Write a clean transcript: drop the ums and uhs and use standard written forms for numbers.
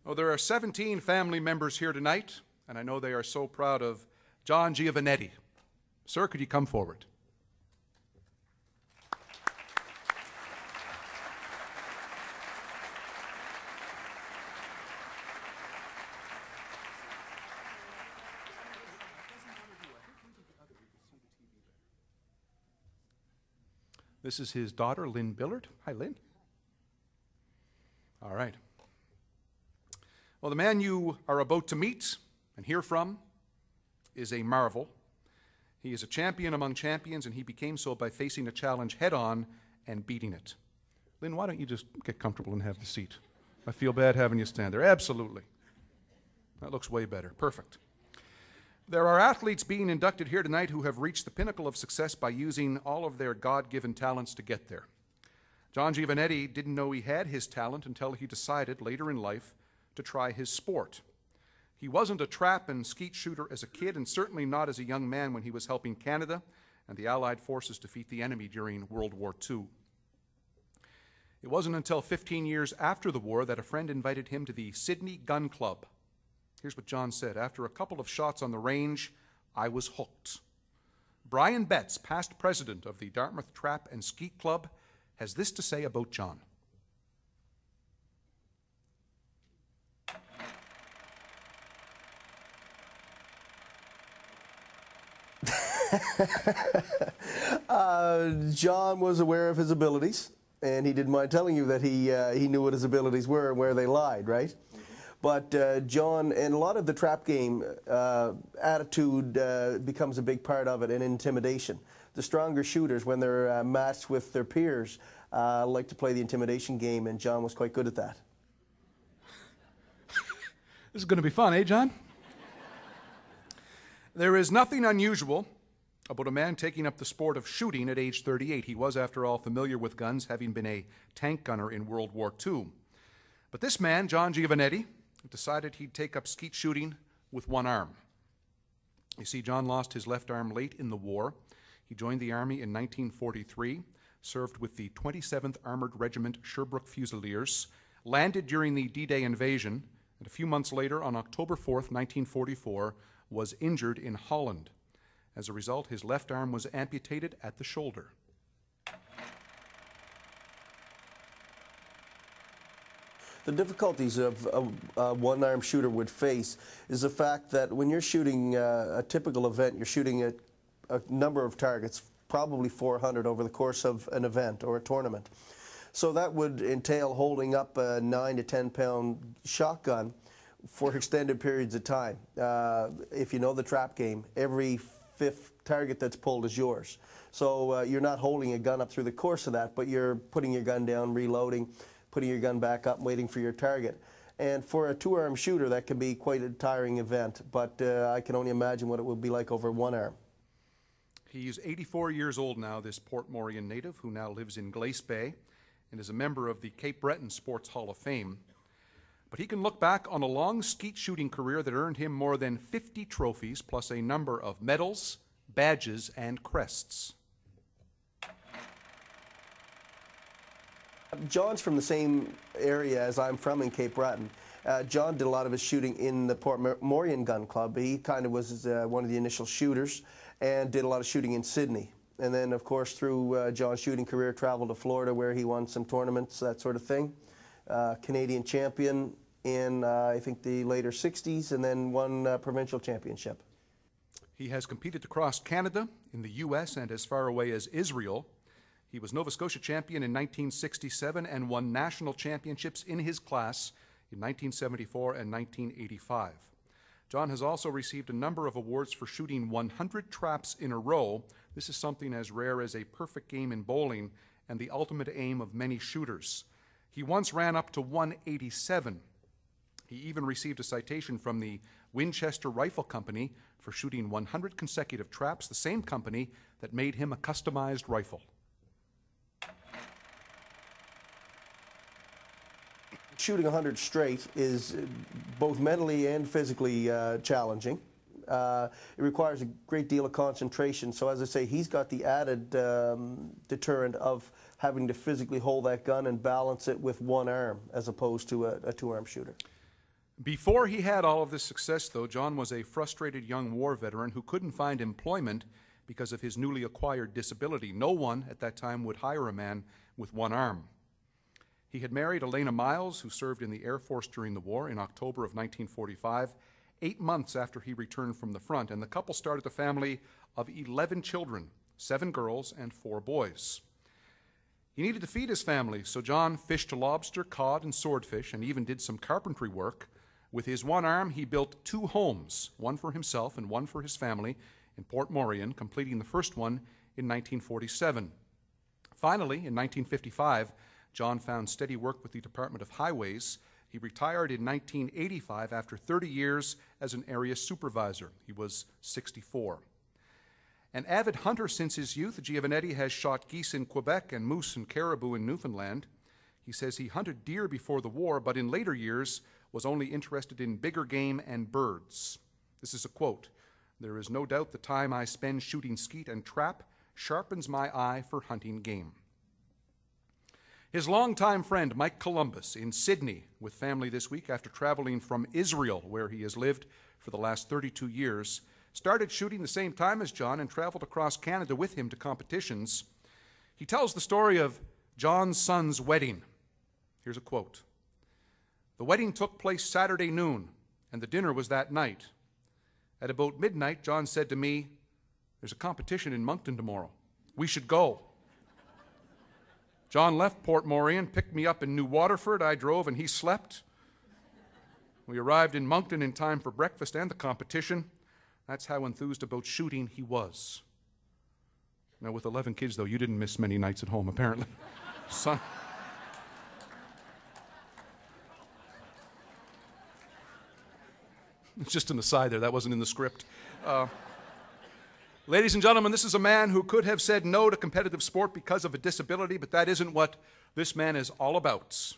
Well, there are 17 family members here tonight, and I know they are so proud of John Giovannetti. Sir, could you come forward? This is his daughter, Lynn Billard. Hi, Lynn. All right. Well, the man you are about to meet and hear from is a marvel. He is a champion among champions, and he became so by facing a challenge head-on and beating it. Lynn, why don't you just get comfortable and have the seat? I feel bad having you stand there. Absolutely. That looks way better. Perfect. There are athletes being inducted here tonight who have reached the pinnacle of success by using all of their God-given talents to get there. John Giovannetti didn't know he had his talent until he decided later in life to try his sport. He wasn't a trap and skeet shooter as a kid, and certainly not as a young man when he was helping Canada and the Allied forces defeat the enemy during World War II. It wasn't until 15 years after the war that a friend invited him to the Sydney Gun Club. Here's what John said: "After a couple of shots on the range, I was hooked." Brian Betts, past president of the Dartmouth Trap and Skeet Club, has this to say about John. John was aware of his abilities, and he didn't mind telling you that he knew what his abilities were and where they lied, right? But John, and a lot of the trap game, attitude becomes a big part of it, and intimidation. The stronger shooters, when they're matched with their peers, like to play the intimidation game, and John was quite good at that. This is going to be fun, eh, John? There is nothing unusual about a man taking up the sport of shooting at age 38. He was, after all, familiar with guns, having been a tank gunner in World War II. But this man, John Giovannetti, decided he'd take up skeet shooting with one arm. You see, John lost his left arm late in the war. He joined the Army in 1943, served with the 27th Armored Regiment Sherbrooke Fusiliers, landed during the D-Day invasion, and a few months later, on October 4th, 1944, was injured in Holland. As a result, his left arm was amputated at the shoulder. The difficulties of a one-arm shooter would face is the fact that when you're shooting a typical event, you're shooting a number of targets, probably 400 over the course of an event or a tournament. So that would entail holding up a 9 to 10 pound shotgun for extended periods of time. If you know the trap game, every fifth target that's pulled is yours. So you're not holding a gun up through the course of that, but you're putting your gun down, reloading, putting your gun back up, waiting for your target. And for a two-arm shooter, that can be quite a tiring event, but I can only imagine what it would be like over one arm. He's 84 years old now, this Portmorion native, who now lives in Glace Bay and is a member of the Cape Breton Sports Hall of Fame. But he can look back on a long skeet shooting career that earned him more than 50 trophies, plus a number of medals, badges, and crests. John's from the same area as I'm from in Cape Breton. John did a lot of his shooting in the Portmorion Gun Club. He kind of was one of the initial shooters and did a lot of shooting in Sydney. And then, of course, through John's shooting career, traveled to Florida where he won some tournaments, that sort of thing. Canadian champion in, I think, the later 60s, and then won provincial championship. He has competed across Canada, in the U.S., and as far away as Israel. He was Nova Scotia champion in 1967 and won national championships in his class in 1974 and 1985. John has also received a number of awards for shooting 100 traps in a row. This is something as rare as a perfect game in bowling and the ultimate aim of many shooters. He once ran up to 187. He even received a citation from the Winchester Rifle Company for shooting 100 consecutive traps, the same company that made him a customized rifle. Shooting 100 straight is both mentally and physically challenging. It requires a great deal of concentration. So as I say, he's got the added deterrent of having to physically hold that gun and balance it with one arm as opposed to a two-arm shooter. Before he had all of this success, though, John was a frustrated young war veteran who couldn't find employment because of his newly acquired disability. No one at that time would hire a man with one arm. He had married Elena Miles, who served in the Air Force during the war in October of 1945, 8 months after he returned from the front, and the couple started a family of 11 children, 7 girls and 4 boys. He needed to feed his family, so John fished lobster, cod, and swordfish, and even did some carpentry work. With his one arm, he built 2 homes, one for himself and one for his family in Port Morion, completing the first one in 1947. Finally, in 1955, John found steady work with the Department of Highways. He retired in 1985 after 30 years as an area supervisor. He was 64. An avid hunter since his youth, Giovannetti has shot geese in Quebec and moose and caribou in Newfoundland. He says he hunted deer before the war, but in later years was only interested in bigger game and birds. This is a quote: "There is no doubt the time I spend shooting skeet and trap sharpens my eye for hunting game." His longtime friend, Mike Columbus, in Sydney with family this week after traveling from Israel, where he has lived for the last 32 years, started shooting the same time as John and traveled across Canada with him to competitions. He tells the story of John's son's wedding. Here's a quote: "The wedding took place Saturday noon, and the dinner was that night. At about midnight, John said to me, 'There's a competition in Moncton tomorrow. We should go.' John left Port Morion, picked me up in New Waterford. I drove and he slept. We arrived in Moncton in time for breakfast and the competition. That's how enthused about shooting he was." Now, with 11 kids, though, you didn't miss many nights at home, apparently. Son. It's just an aside there. That wasn't in the script. Ladies and gentlemen, this is a man who could have said no to competitive sport because of a disability, but that isn't what this man is all about.